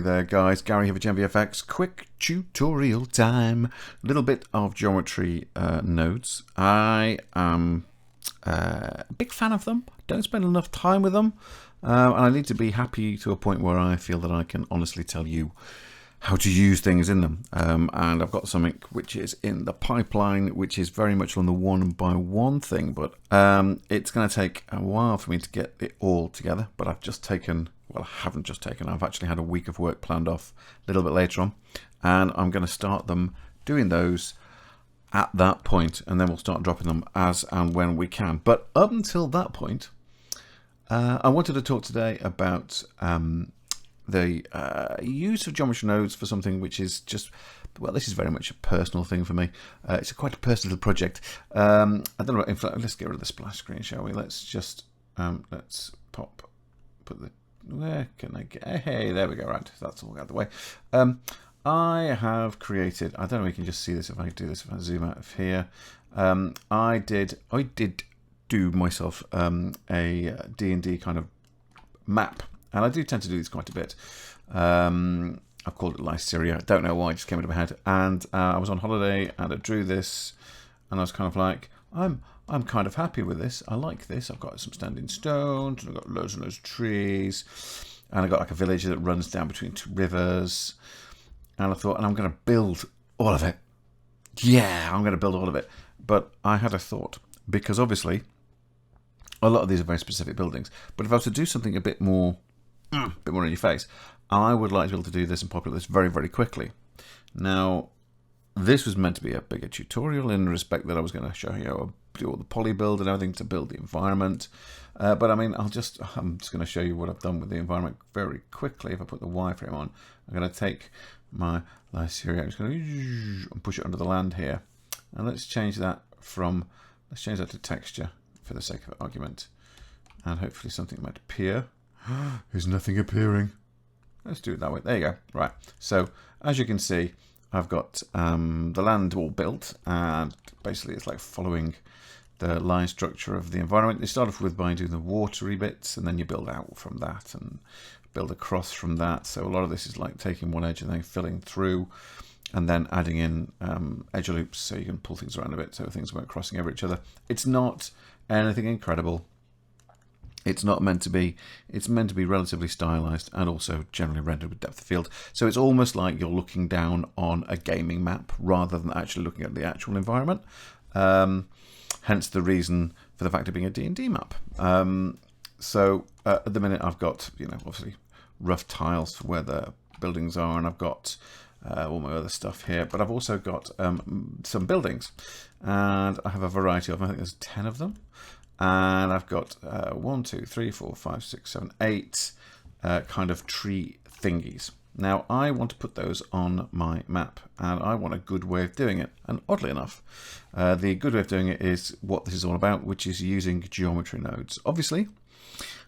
there guys, Gary here for GenVFX. Quick tutorial time. A little bit of geometry nodes. I am a big fan of them. Don't spend enough time with them. And I need to be happy to a point where I feel that I can honestly tell you how to use things in them. And I've got something which is in the pipeline, which is very much on the one-by-one thing, but it's going to take a while for me to get it all together. But I've just taken, well, I haven't just taken, I've actually had a week of work planned off a little bit later on, and I'm going to start them doing those at that point, and then we'll start dropping them as and when we can. But up until that point, I wanted to talk today about the use of geometry nodes for something which is just, well, this is very much a personal thing for me. It's quite a personal project. I don't know. In fact, let's get rid of the splash screen, shall we? Let's just let's put the, where can I get? Hey, there we go. Right, that's all out of the way. I have created. I don't know if you can just see this. If I do this, if I zoom out of here, I did do myself a D&D kind of map. And I do tend to do this quite a bit. I've called it Lyceria. I don't know why, it just came into my head. And I was on holiday and I drew this, and I was kind of like, I'm kind of happy with this. I like this. I've got some standing stones, and I've got loads and loads of trees, and I've got like a village that runs down between two rivers. And I thought, and I'm going to build all of it. Yeah, I'm going to build all of it. But I had a thought, because obviously a lot of these are very specific buildings. But if I was to do something a bit more in your face, I would like to be able to do this and populate this very, very quickly. Now, this was meant to be a bigger tutorial in respect that I was going to show you how I do all the poly build and everything to build the environment. But I mean, I'm just going to show you what I've done with the environment very quickly. If I put the wireframe on, I'm going to take my Lyceria, I'm just going to push it under the land here. And let's change that to texture for the sake of argument. And hopefully something might appear. There's nothing appearing. Let's do it that way. There you go. Right. So as you can see, I've got the land all built, and basically it's like following the line structure of the environment. You start off with by doing the watery bits, and then you build out from that and build across from that. So a lot of this is like taking one edge and then filling through, and then adding in edge loops so you can pull things around a bit so things weren't crossing over each other. It's not anything incredible. It's not meant to be. It's meant to be relatively stylized and also generally rendered with depth of field. So it's almost like you're looking down on a gaming map rather than actually looking at the actual environment. Hence the reason for the fact of being a D&D map. So at the minute I've got, obviously rough tiles for where the buildings are, and I've got all my other stuff here. But I've also got some buildings, and I have a variety of them. I think there's 10 of them. And I've got 1, 2, 3, 4, 5, 6, 7, 8 kind of tree thingies. Now I want to put those on my map, and I want a good way of doing it. And oddly enough, the good way of doing it is what this is all about, which is using geometry nodes. Obviously,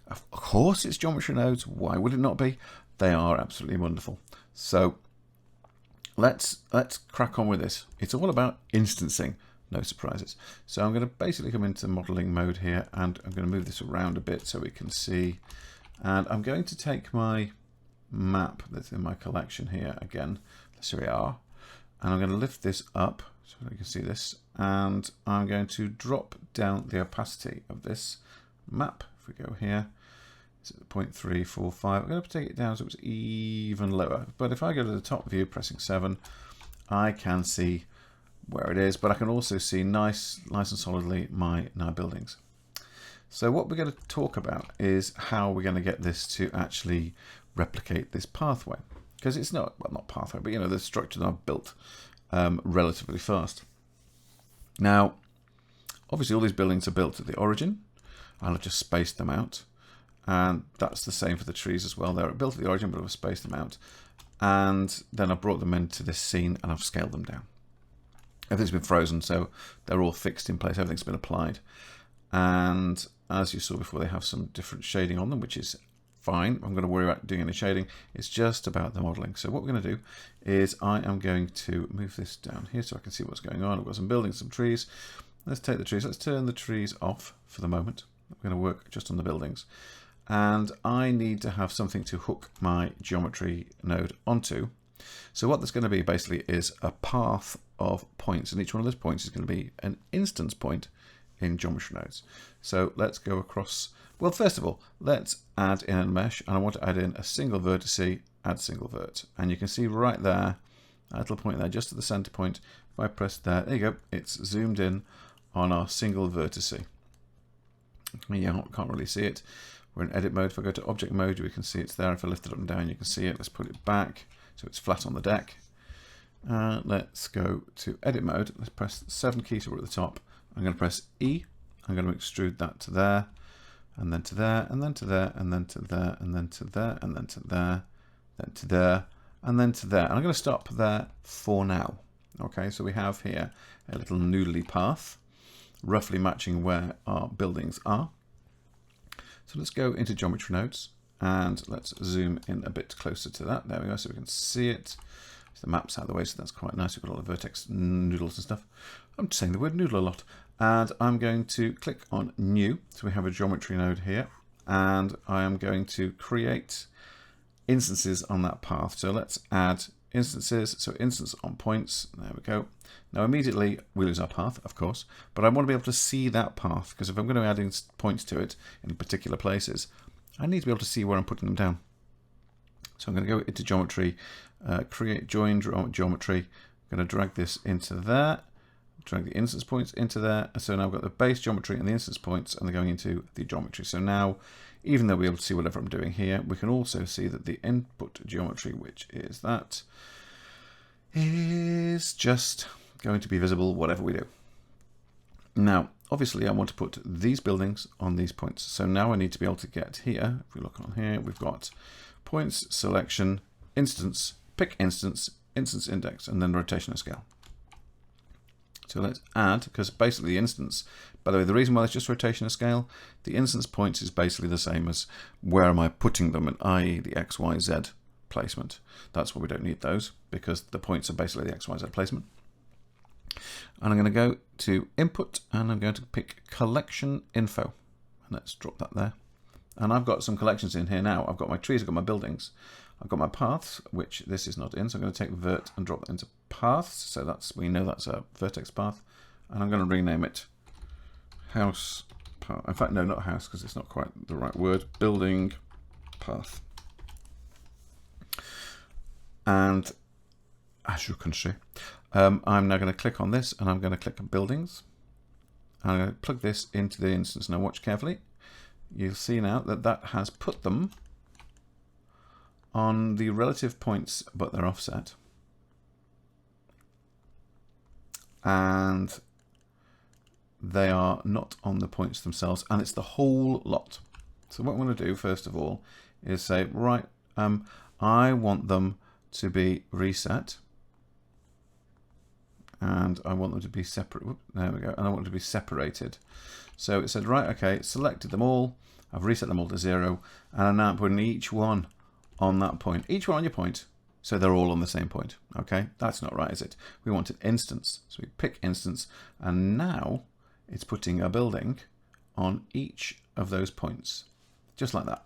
of course, it's geometry nodes. Why would it not be? They are absolutely wonderful. So let's crack on with this. It's all about instancing. No surprises. So I'm going to basically come into modeling mode here, and I'm going to move this around a bit so we can see. And I'm going to take my map that's in my collection here again, Lyceria R, and I'm going to lift this up so you can see this, and I'm going to drop down the opacity of this map. If we go here, it's at 0.345. I'm going to take it down so it's even lower. But if I go to the top view, pressing 7, I can see where it is, but I can also see nice and solidly my buildings. So what we're going to talk about is how we're going to get this to actually replicate this pathway, because it's not, well, not pathway, but the structure that I've built relatively fast. Now, obviously all these buildings are built at the origin. I'll just space them out, and that's the same for the trees as well. They're built at the origin, but I've spaced them out, and then I've brought them into this scene and I've scaled them down. Everything's been frozen, so they're all fixed in place. Everything's been applied. And as you saw before, they have some different shading on them, which is fine. I'm going to worry about doing any shading. It's just about the modeling. So what we're going to do is I am going to move this down here so I can see what's going on. I've got some buildings, some trees. Let's take the trees. Let's turn the trees off for the moment. We're going to work just on the buildings. and I need to have something to hook my geometry node onto. So what that's going to be basically is a path of points, and each one of those points is going to be an instance point in geometry nodes. So let's go across. Well, first of all, let's add in a mesh, and I want to add in a single vertice, add single vert. And you can see right there, that little point there, just at the center point. If I press there you go, it's zoomed in on our single vertice. Yeah, can't really see it. We're in edit mode. If I go to object mode, we can see it's there. If I lift it up and down, you can see it. Let's put it back so it's flat on the deck. Let's go to edit mode. Let's press the 7 key so we're at the top. I'm going to press E. I'm going to extrude that to there, and then to there, and then to there, and then to there, and then to there, and then to there, then to there, and then to there. And I'm going to stop there for now. Okay, so we have here a little noodly path, roughly matching where our buildings are. So let's go into geometry nodes, and let's zoom in a bit closer to that. There we go, so we can see it. The map's out of the way, so that's quite nice. We've got all the vertex noodles and stuff. I'm just saying the word noodle a lot. And I'm going to click on new. So we have a geometry node here, and I am going to create instances on that path. So let's add instances. So instance on points. There we go. Now immediately we lose our path, of course, but I want to be able to see that path, because if I'm going to add in points to it in particular places, I need to be able to see where I'm putting them down. So I'm going to go into geometry, create join geometry. I'm going to drag this into there, drag the instance points into there. And so now I've got the base geometry and the instance points, and they're going into the geometry. So now, even though we're able to see whatever I'm doing here, we can also see that the input geometry, which is that, is just going to be visible whatever we do. Now, obviously, I want to put these buildings on these points. So now I need to be able to get here. If we look on here, we've got points, selection, instance, pick instance, instance index, and then rotation and scale. So let's add, because basically the instance, by the way, the reason why it's just rotation and scale, the instance points is basically the same as where am I putting them, and i.e. the X, Y, Z placement. That's why we don't need those, because the points are basically the X, Y, Z placement. And I'm going to go to input, and I'm going to pick collection info. And let's drop that there. And I've got some collections in here now. I've got my trees, I've got my buildings, I've got my paths, which this is not in. So I'm going to take vert and drop that into paths. So that's, we know that's a vertex path. And I'm going to rename it house path. In fact, no, not house, because it's not quite the right word. Building path. And as you can see, I'm now going to click on this, and I'm going to click on buildings. I'm going to plug this into the instance. Now watch carefully. You'll see now that that has put them on the relative points, but they're offset. And they are not on the points themselves, and it's the whole lot. So what I'm going to do, first of all, is say, right, I want them to be reset. And I want them to be separate. Whoop, there we go. And I want them to be separated. So it said, right, okay, selected them all. I've reset them all to 0. And I'm now putting each one on that point. Each one on your point. So they're all on the same point. Okay, that's not right, is it? We want an instance. So we pick instance. And now it's putting a building on each of those points. Just like that.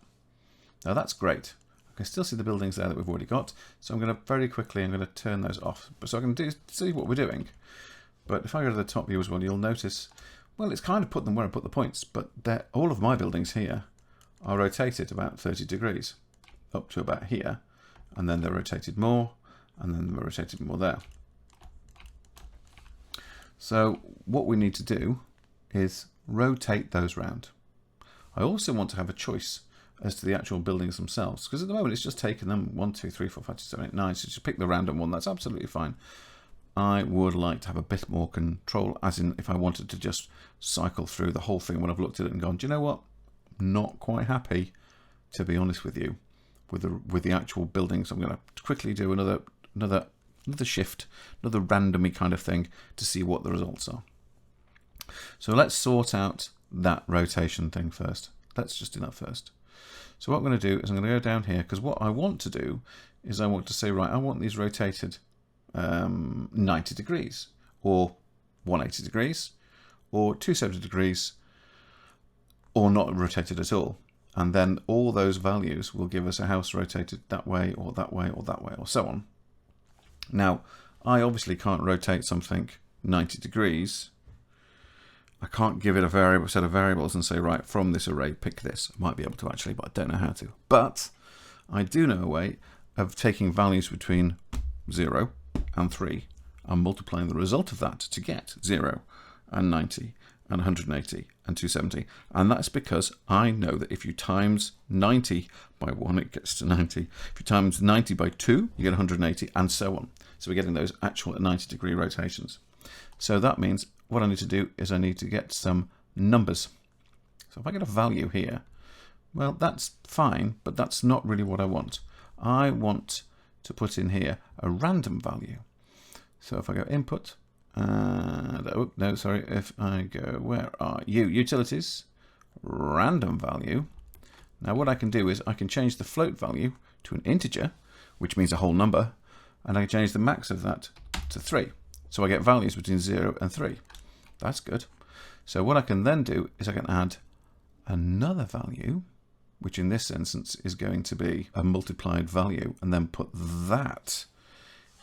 Now that's great. I can still see the buildings there that we've already got. So I'm going to very quickly, I'm going to turn those off. So I can see what we're doing. But if I go to the top view as well, you'll notice, well, it's kind of put them where I put the points, but all of my buildings here are rotated about 30 degrees up to about here. And then they're rotated more, and then they're rotated more there. So what we need to do is rotate those round. I also want to have a choice as to the actual buildings themselves, because at the moment it's just taken them 1, 2, 3, 4, 5, 6, 7, 8, 9. So just pick the random one. That's absolutely fine. I would like to have a bit more control, as in if I wanted to just cycle through the whole thing when I've looked at it and gone, do you know what? Not quite happy, to be honest with you, with the actual buildings. I'm going to quickly do another shift, another randomy kind of thing to see what the results are. So let's sort out that rotation thing first. Let's just do that first. So what I'm going to do is I'm going to go down here, because what I want to do is I want to say, right, I want these rotated 90 degrees, or 180 degrees, or 270 degrees, or not rotated at all. And then all those values will give us a house rotated that way or that way or that way or so on. Now, I obviously can't rotate something 90 degrees. I can't give it a set of variables and say, right, from this array, pick this. I might be able to actually, but I don't know how to. But I do know a way of taking values between 0 and 3 and multiplying the result of that to get 0 and 90 and 180 and 270. And that's because I know that if you times 90 by 1, it gets to 90. If you times 90 by 2, you get 180 and so on. So we're getting those actual 90-degree rotations. So that means what I need to do is I need to get some numbers. So if I get a value here, well, that's fine, but that's not really what I want. I want to put in here a random value. So if I go input, and oh, no, sorry, if I go, where are you? Utilities, random value. Now what I can do is I can change the float value to an integer, which means a whole number, and I can change the max of that to 3. So I get values between 0 and 3. That's good. So what I can then do is I can add another value, which in this instance is going to be a multiplied value, and then put that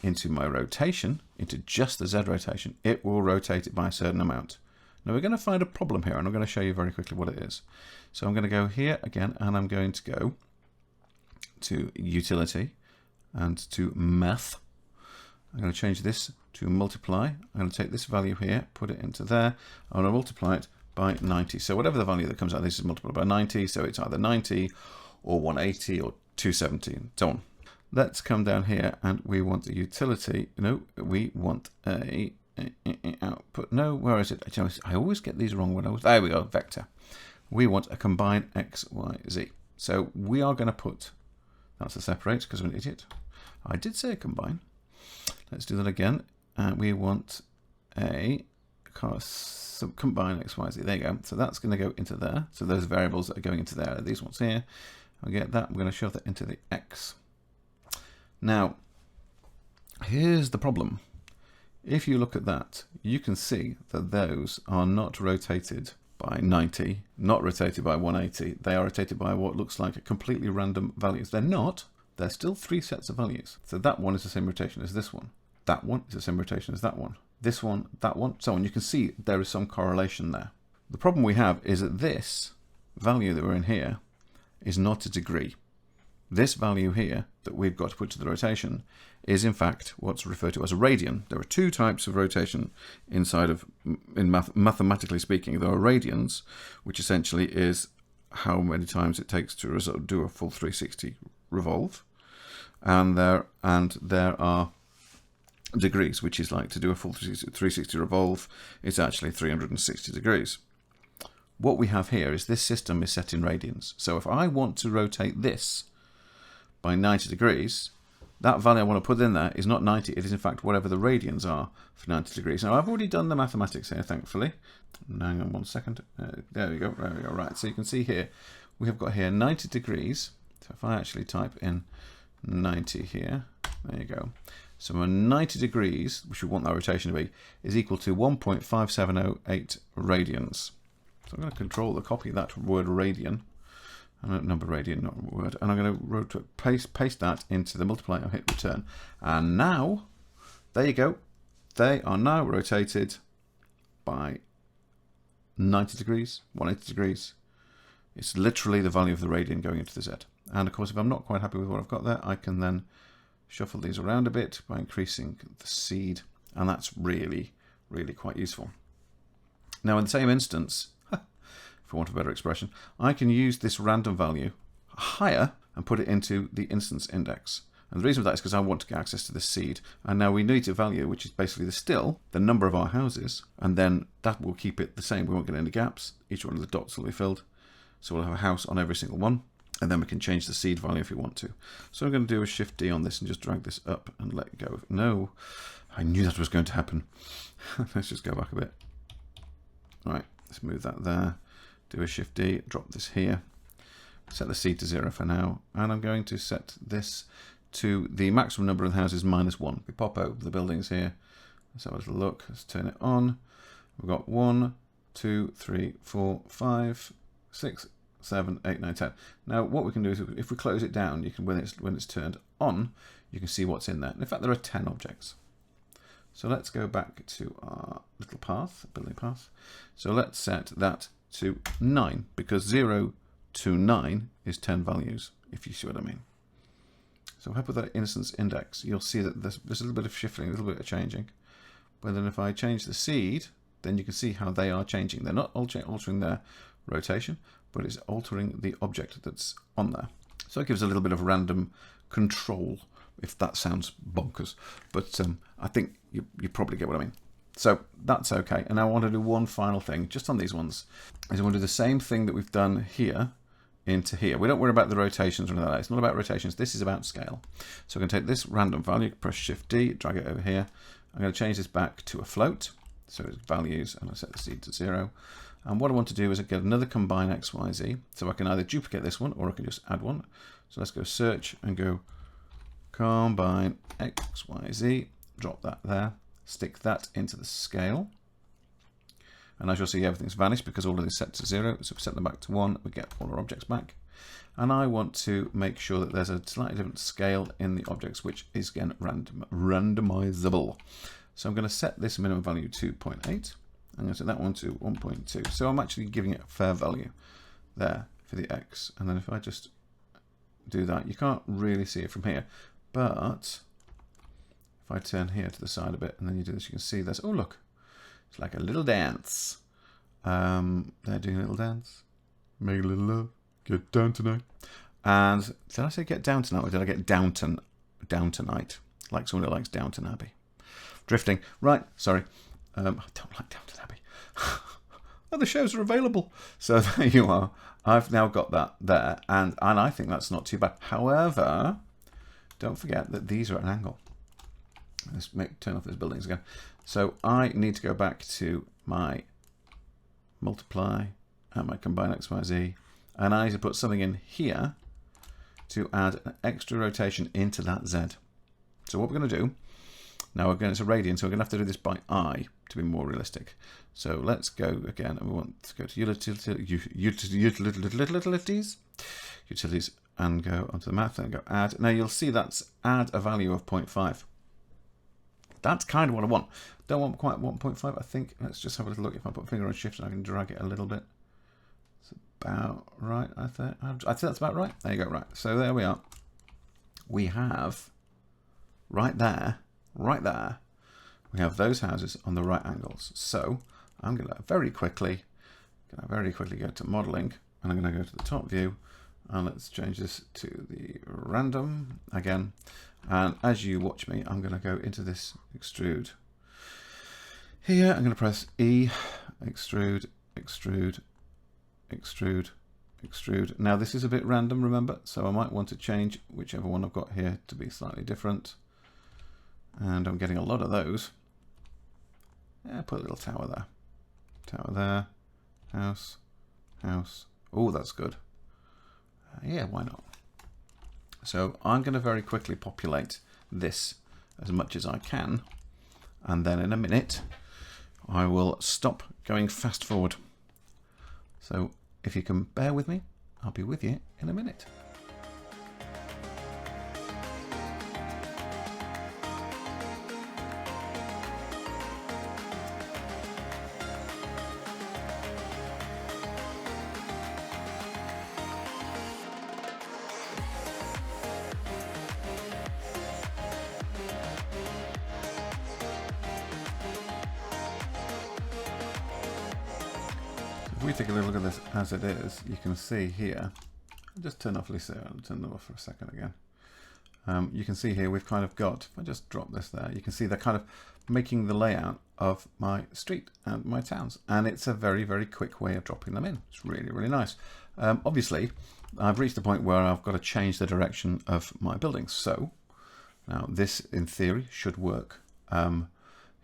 into my rotation, into just the Z rotation. It will rotate it by a certain amount. Now we're going to find a problem here, and I'm going to show you very quickly what it is. So I'm going to go here again, and I'm going to go to utility and to math. I'm going to change this to multiply. I'm going to take this value here, put it into there. I'm going to multiply it by 90. So whatever the value that comes out of this is multiplied by 90. So it's either 90 or 180 or 270 and so on. Let's come down here and we want a utility. No, we want a output. No, where is it? I always get these wrong when there we go, vector. We want a combine X, Y, Z. So we are going to put, that's a separate because I'm an idiot. I did say a combine. Let's do that again. We want a combine X, Y, Z. There you go. So that's going to go into there. So those variables that are going into there are these ones here. I'll get that. We're going to shove that into the X. Now, here's the problem. If you look at that, you can see that those are not rotated by 90, not rotated by 180. They are rotated by what looks like a completely random values. They're not. They're still 3 sets of values. So that one is the same rotation as this one. That one is the same rotation as that one. This one, that one, so on. You can see there is some correlation there. The problem we have is that this value that we're in here is not a degree. This value here that we've got to put to the rotation is in fact what's referred to as a radian. There are 2 types of rotation inside of, mathematically speaking. There are radians, which essentially is how many times it takes to do a full 360 revolve. And there are degrees, which is like to do a full 360 revolve, it's actually 360 degrees. What we have here is this system is set in radians. So if I want to rotate this by 90 degrees, that value I want to put in there is not 90, it is in fact whatever the radians are for 90 degrees. Now I've already done the mathematics here, thankfully. Hang on 1 second. There we go, right. So you can see here, we have got here 90 degrees. So if I actually type in 90 here, there you go. So my 90 degrees, which we want that rotation to be, is equal to 1.5708 radians. So I'm going to control the copy that word radian, number radian, not word, and I'm going to paste that into the multiply and hit return. And now, there you go. They are now rotated by 90 degrees, 180 degrees. It's literally the value of the radian going into the Z. And of course, if I'm not quite happy with what I've got there, I can then shuffle these around a bit by increasing the seed, and that's really, really quite useful. Now in the same instance, for want of a better expression, I can use this random value higher and put it into the instance index. And the reason for that is because I want to get access to this seed. And now we need a value, which is basically the number of our houses, and then that will keep it the same. We won't get any gaps. Each one of the dots will be filled. So we'll have a house on every single one. And then we can change the seed value if we want to. So I'm going to do a Shift D on this and just drag this up and let go. No, I knew that was going to happen. Let's just go back a bit. All right, let's move that there. Do a Shift D, drop this here. Set the seed to 0 for now. And I'm going to set this to the maximum number of houses -1. We pop over the buildings here. Let's have a little look. Let's turn it on. We've got 1, 2, 3, 4, 5, 6, 7, 8, 9, 10. Now what we can do is if we close it down, you can when it's turned on, you can see what's in there. In fact, there are 10 objects. So let's go back to our little path, building path. So let's set that to 9, because 0 to 9 is 10 values, if you see what I mean. So if I put that instance index, you'll see that there's a little bit of shifting, a little bit of changing. But then if I change the seed, then you can see how they are changing. They're not altering their rotation, but it's altering the object that's on there. So it gives a little bit of random control, if that sounds bonkers. But I think you probably get what I mean. So that's okay. And now I want to do one final thing, just on these ones, is I want to do the same thing that we've done here into here. We don't worry about the rotations or anything like that. It's not about rotations. This is about scale. So I'm going to take this random value, press Shift D, drag it over here. I'm going to change this back to a float. So it's values, and I set the seed to 0. And what I want to do is I get another combine X, Y, Z. So I can either duplicate this one or I can just add one. So let's go search and go combine X, Y, Z. Drop that there. Stick that into the scale. And as you'll see, everything's vanished because all of this is set to 0. So if we set them back to 1, we get all our objects back. And I want to make sure that there's a slightly different scale in the objects, which is again randomizable. So I'm going to set this minimum value to 0.8. I'm going to set that one to 1.2. So I'm actually giving it a fair value there for the X. And then if I just do that, you can't really see it from here. But if I turn here to the side a bit and then you do this, you can see there's, oh look, it's like a little dance. They're doing a little dance. Make a little love. Get down tonight. And did I say get down tonight or did I get down tonight? Like someone who likes Downton Abbey. Drifting. Right, sorry. I don't like Downton Abbey. Oh, the shows are available. So there you are. I've now got that there. And I think that's not too bad. However, don't forget that these are at an angle. Let's turn off those buildings again. So I need to go back to my multiply and my combine X, Y, Z. And I need to put something in here to add an extra rotation into that Z. So what we're going to do, now again it's a radian, so we're going to have to do this by I to be more realistic. So let's go again, and we want to go to utilities, and go onto the math and go add. Now you'll see that's add a value of 0.5. That's kind of what I want. Don't want quite 1.5, I think. Let's just have a little look. If I put a finger on shift, I can drag it a little bit. It's about right, I think that's about right. There you go, right. So there we are. We have right there, we have those houses on the right angles. So I'm going to very quickly go to modeling, and I'm going to go to the top view, and let's change this to the random again. And as you watch me, I'm going to go into this extrude. Here, I'm going to press E, extrude, extrude, extrude, extrude. Now this is a bit random, remember, so I might want to change whichever one I've got here to be slightly different. And I'm getting a lot of those. Yeah, put a little tower there. Tower there. House. House. Oh, that's good. Yeah, why not? So I'm going to very quickly populate this as much as I can. And then in a minute, I will stop going fast forward. So if you can bear with me, I'll be with you in a minute. If we take a little look at this as it is, you can see here, I'll just turn off Lisa, I'll turn them off for a second again. You can see here we've kind of got, if I just drop this there, you can see they're kind of making the layout of my street and my towns. And it's a very, very quick way of dropping them in. It's really, really nice. Obviously, I've reached the point where I've got to change the direction of my buildings. So now this, in theory, should work. I've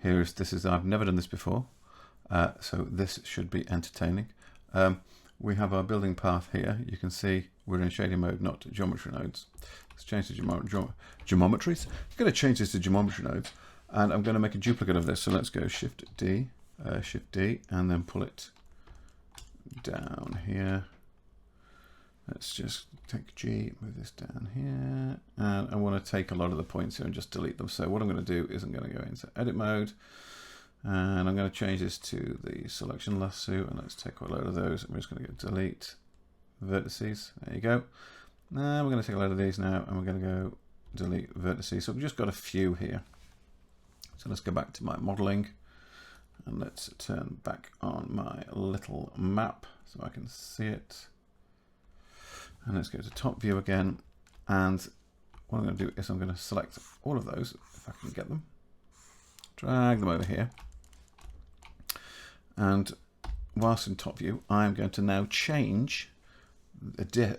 never done this before. So this should be entertaining. We have our building path here. You can see we're in shading mode, not geometry nodes. Let's change to geometries. I'm going to change this to geometry nodes, and I'm going to make a duplicate of this. So let's go Shift D, and then pull it down here. Let's just take G, move this down here, and I want to take a lot of the points here and just delete them. So what I'm going to do is I'm going to go into edit mode, and I'm going to change this to the selection lasso, and let's take a load of those. I'm just going to go delete vertices. There you go. Now we're going to take a load of these now, and we're going to go delete vertices. So we've just got a few here. So let's go back to my modeling, and let's turn back on my little map so I can see it. And let's go to top view again, and what I'm going to do is I'm going to select all of those, if I can get them, drag them over here, and whilst in top view I'm going to now change,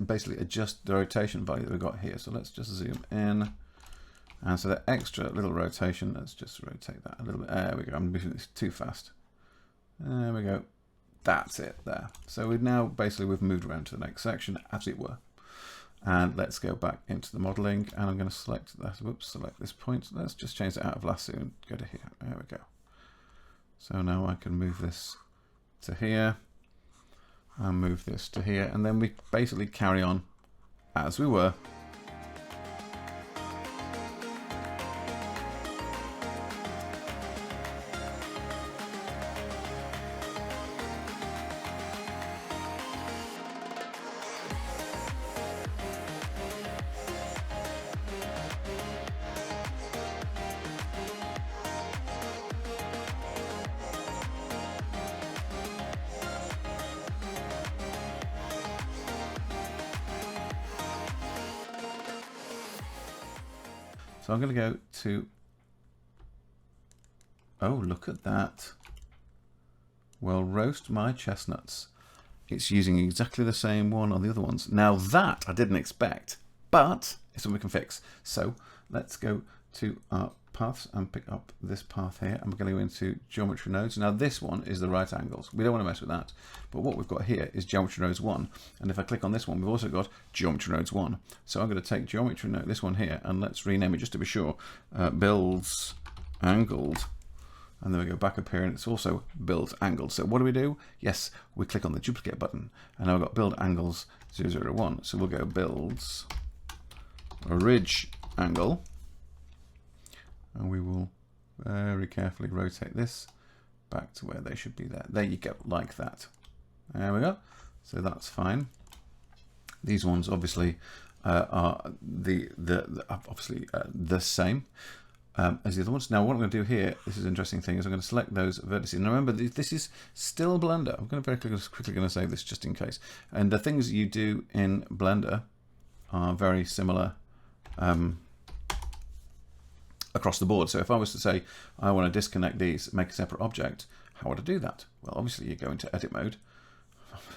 basically adjust the rotation value that we've got here. So let's just zoom in, and so that extra little rotation, let's just rotate that a little bit. There we go. I'm moving this too fast. There we go. That's it there. So we've moved around to the next section, as it were. And let's go back into the modeling, and I'm going to select that. Whoops, select this point. Let's just change it out of lasso and go to here. There we go. So now I can move this to here, and move this to here, and then we basically carry on as we were. So I'm going to go to, oh, look at that. Well, roast my chestnuts. It's using exactly the same one on the other ones. Now that I didn't expect, but it's something we can fix. So let's go to our paths and pick up this path here. And we're going to go into geometry nodes. Now this one is the right angles. We don't want to mess with that. But what we've got here is geometry nodes 1. And if I click on this one, we've also got geometry nodes 1. So I'm going to take geometry node, this one here, and let's rename it just to be sure. Builds angled. And then we go back up here, and it's also build angled. So what do? Yes, we click on the duplicate button, and now we've got build angles 001. So we'll go builds ridge angle, and we will very carefully rotate this back to where they should be there. There you go, like that. There we go. So that's fine. These ones obviously are the same as the other ones. Now what I'm going to do here, this is an interesting thing, is I'm going to select those vertices. Now remember, this is still Blender. I'm going to very quickly going to save this just in case. And the things you do in Blender are very similar across the board. So if I was to say I want to disconnect these, make a separate object, how would I do that? Well, obviously you go into edit mode.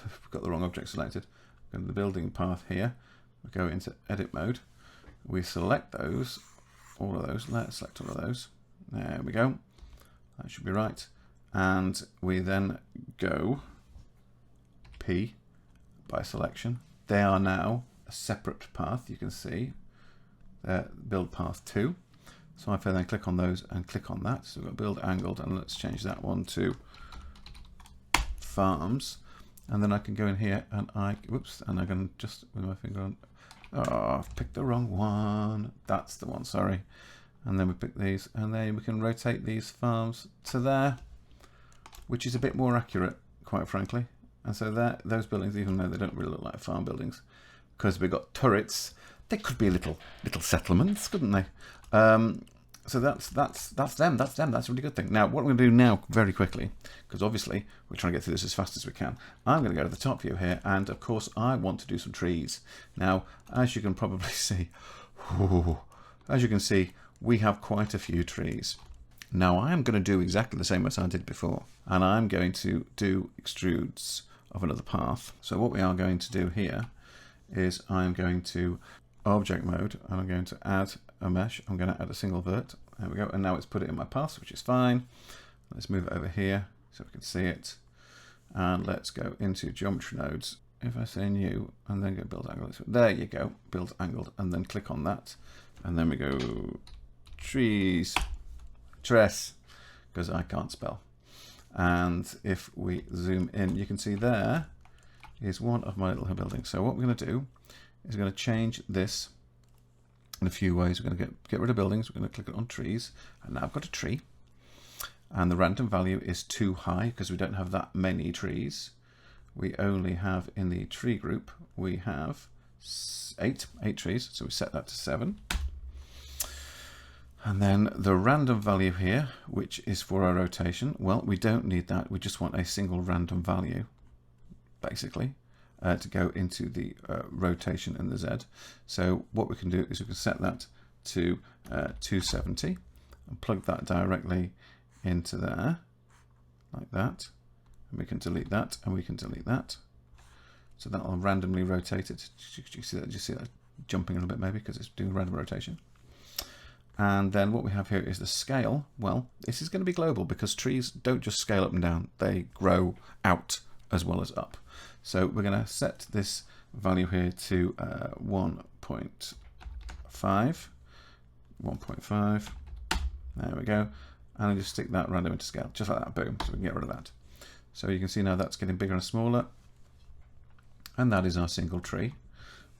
We've got the wrong object selected. Go to the building path here. We go into edit mode. We select those. All of those. Let's select all of those. There we go. That should be right. And we then go P by selection. They are now a separate path. You can see they're build path 2. So if I then click on those and click on that, so we've got build angled, and let's change that one to farms. And then I can go in here and and I can just with my finger on. Oh, I've picked the wrong one. That's the one, sorry. And then we pick these, and then we can rotate these farms to there, which is a bit more accurate, quite frankly. And so that those buildings, even though they don't really look like farm buildings, because we've got turrets, they could be little settlements, couldn't they? So that's them. That's a really good thing. Now, what I'm going to do now, very quickly, because obviously we're trying to get through this as fast as we can, I'm going to go to the top view here, and of course I want to do some trees. Now, as you can probably see, we have quite a few trees. Now, I am going to do exactly the same as I did before, and I'm going to do extrudes of another path. So what we are going to do here is I'm going to object mode, and I'm going to add a mesh. I'm going to add a single vert. There we go. And now it's put it in my path, which is fine. Let's move it over here so we can see it. And let's go into geometry nodes. If I say new and then go build angle, there you go, build angled, and then click on that. And then we go trees, tres, because I can't spell. And if we zoom in, you can see there, is one of my little buildings. So what we're going to do is we're going to change this in a few ways. We're going to get rid of buildings. We're going to click on trees, and now I've got a tree, and the random value is too high because we don't have that many trees. We only have in the tree group, we have eight trees, so we set that to 7. And then the random value here, which is for our rotation, well, we don't need that. We just want a single random value, basically, to go into the rotation in the Z. So what we can do is we can set that to 270 and plug that directly into there, like that. And we can delete that, and we can delete that. So that will randomly rotate it. Do you see that jumping a little bit maybe because it's doing random rotation? And then what we have here is the scale. Well, this is going to be global because trees don't just scale up and down. They grow out as well as up. So we're going to set this value here to 1.5. 1.5. There we go. And I just stick that random into scale, just like that, boom. So we can get rid of that. So you can see now that's getting bigger and smaller. And that is our single tree.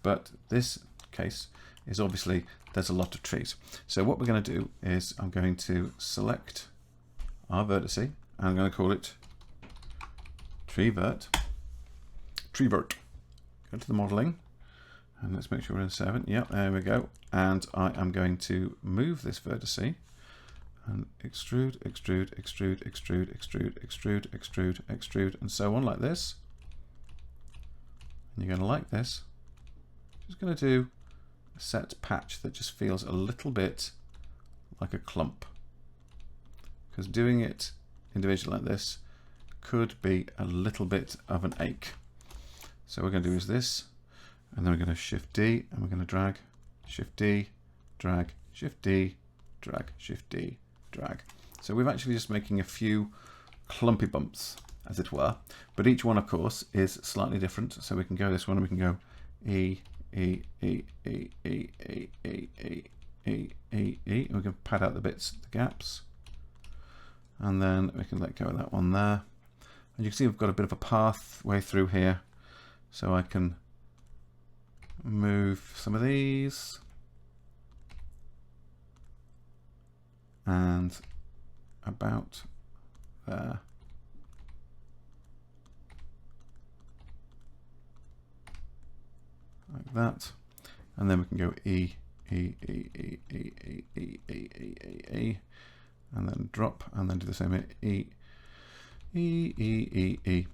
But this case is obviously there's a lot of trees. So what we're going to do is I'm going to select our vertex, and I'm going to call it treevert. Treevert. Go to the modeling, and let's make sure we're in 7. Yep, there we go. And I am going to move this vertex and extrude, extrude, extrude, extrude, extrude, extrude, extrude, extrude, and so on like this. And you're going to like this. Just going to do a set patch that just feels a little bit like a clump, because doing it individually like this could be a little bit of an ache. So what we're going to do is this, and then we're going to Shift D, and we're going to drag, Shift D, drag, Shift D, drag, Shift D, drag. So we're actually just making a few clumpy bumps, as it were, but each one, of course, is slightly different. So we can go this one, and we can go E, E, E, E, E, E, E, E, E, E, E, and we can pad out the bits, the gaps, and then we can let go of that one there. And you can see we've got a bit of a pathway through here, so I can move some of these and about there. Like that, and then we can go E, E, E, E, E, E, E, E, E, E, E, and then drop, and then do the same here, E, E, E, E, E.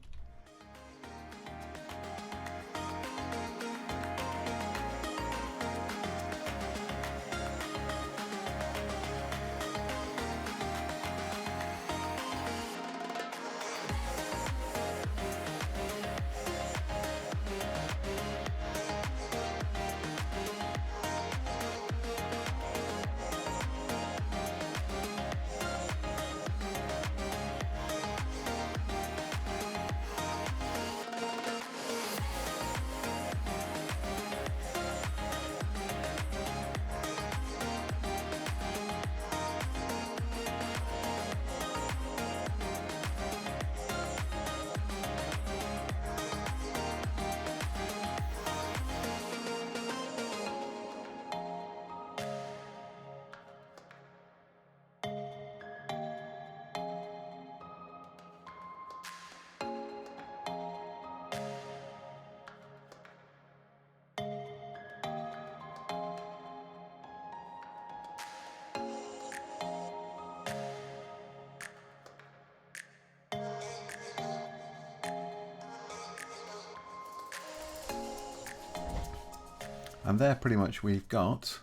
And there pretty much we've got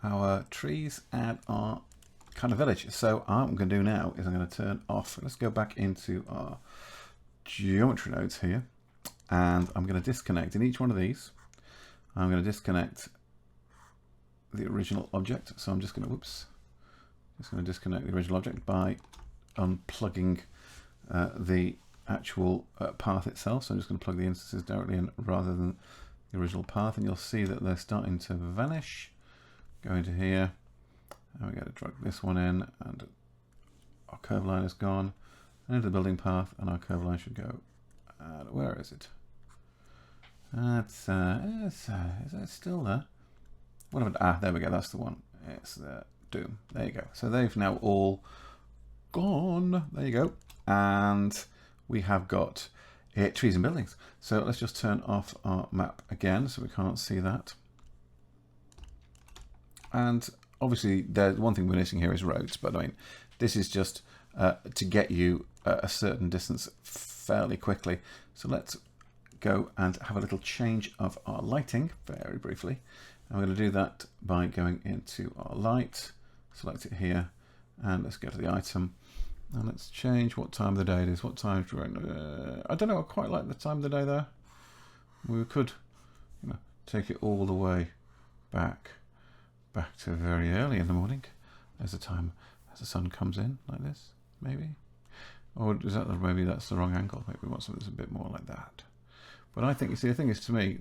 our trees and our kind of village. So what I'm going to do now is I'm going to turn off. Let's go back into our geometry nodes here, and I'm going to disconnect in each one of these. I'm going to disconnect the original object. So I'm just going to, just going to disconnect the original object by unplugging the actual path itself. So I'm just going to plug the instances directly in rather than the original path, and you'll see that they're starting to vanish. Go into here, and we're going to drag this one in, and our curve line is gone, and into the building path, and our curve line should go, where is it? That's is that still there? What happened? There we go. That's the one. It's the Doom. There you go. So they've now all gone. There you go. And we have got trees and buildings. So let's just turn off our map again so we can't see that. And obviously, there's one thing we're missing here is roads. But I mean, this is just to get you a certain distance fairly quickly. So let's go and have a little change of our lighting very briefly. And we're going to do that by going into our light, select it here, and let's go to the item. And let's change what time of the day it is. What time? I don't know. I quite like the time of the day there. We could, take it all the way back to very early in the morning, as the sun comes in like this, maybe. Or is that maybe that's the wrong angle? Maybe we want something that's a bit more like that. But I think, you see, the thing is, to me,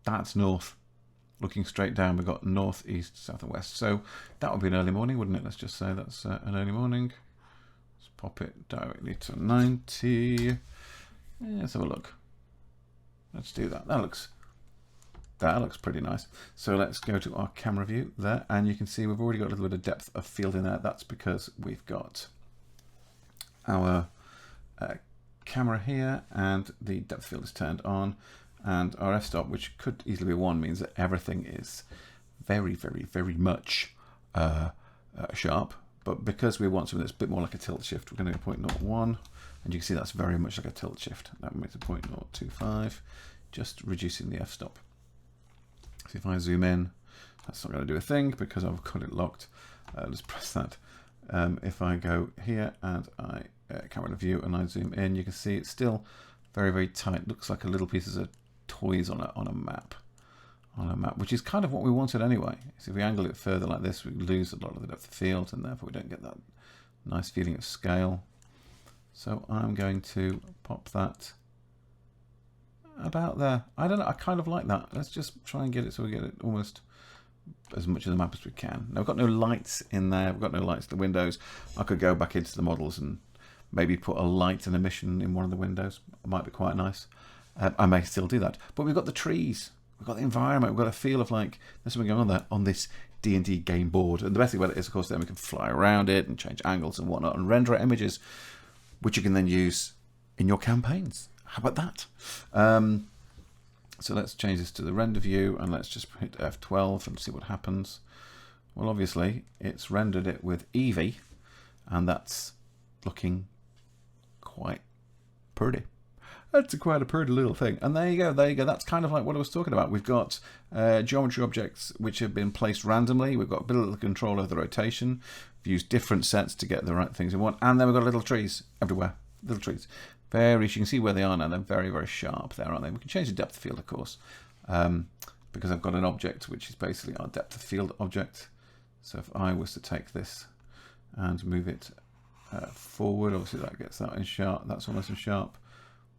that's north. Looking straight down, we've got north, east, south, and west. So that would be an early morning, wouldn't it? Let's just say that's an early morning. Let's pop it directly to 90. Yeah, let's have a look. Let's do that. That looks pretty nice. So let's go to our camera view there, and you can see we've already got a little bit of depth of field in there. That's because we've got our camera here, and the depth field is turned on. And our f-stop, which could easily be 1, means that everything is very, very, very much sharp. But because we want something that's a bit more like a tilt shift, we're going to go 0.01. And you can see that's very much like a tilt shift. That makes it 0.025, just reducing the f-stop. So if I zoom in, that's not going to do a thing because I've got it locked. Let's press that. If I go here and I camera view and I zoom in, you can see it's still very, very tight. Looks like a little pieces of toys on a map, which is kind of what we wanted anyway. So if we angle it further like this, we lose a lot of the depth of field, and therefore we don't get that nice feeling of scale. So I'm going to pop that about there. I don't know, I kind of like that. Let's just try and get it so we get it almost as much of the map as we can. Now, we've got no lights in there. We've got no lights in the windows. I could go back into the models and maybe put a light and emission in one of the windows. It might be quite nice. I may still do that. But we've got the trees. We've got the environment. We've got a feel of like there's something going on there on this D&D game board. And the best thing about it is, of course, then we can fly around it and change angles and whatnot and render images, which you can then use in your campaigns. How about that? So let's change this to the render view, and let's just hit F12 and see what happens. Well, obviously, it's rendered it with Eevee, and that's looking quite pretty. That's quite a pretty little thing. And there you go, there you go. That's kind of like what I was talking about. We've got geometry objects which have been placed randomly. We've got a bit of control over the rotation. We've used different sets to get the right things we want. And then we've got little trees everywhere. Little trees. You can see where they are now. They're very, very sharp there, aren't they? We can change the depth of field, of course, because I've got an object which is basically our depth of field object. So if I was to take this and move it forward, obviously that gets that in sharp. That's almost in sharp.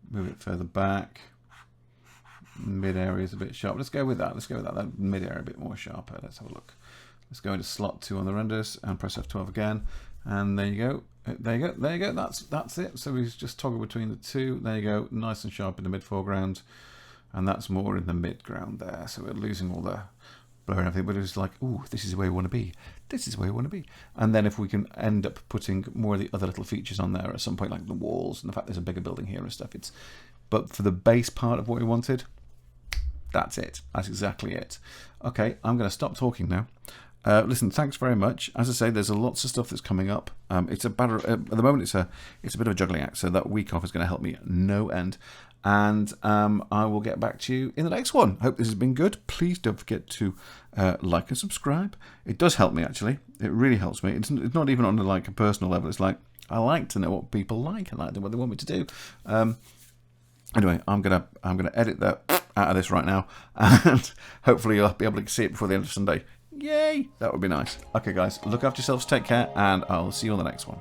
Move it further back. Mid area is a bit sharp. Let's go with that. Let's go with that. That mid area a bit more sharper. Let's have a look. Let's go into slot 2 on the renders and press F12 again. And there you go. There you go. There you go. That's it. So we just toggle between the two. There you go. Nice and sharp in the mid foreground, and that's more in the midground there. So we're losing all the blur and everything, but it's like, oh, this is where we want to be. This is where we want to be. And then if we can end up putting more of the other little features on there at some point, like the walls and the fact there's a bigger building here and stuff. But for the base part of what we wanted, that's it. That's exactly it. Okay, I'm going to stop talking now. Listen, thanks very much. As I say, there's lots of stuff that's coming up. It's at the moment it's a bit of a juggling act, so that week off is going to help me no end. And I will get back to you in the next one. Hope this has been good. Please don't forget to like and subscribe. It does help me, actually. It really helps me. It's not even on like a personal level. It's like I like to know what people like and what they want me to do. Anyway, I'm gonna edit that out of this right now, and hopefully you'll be able to see it before the end of Sunday. Yay! That would be nice. Okay, guys, look after yourselves, take care, and I'll see you on the next one.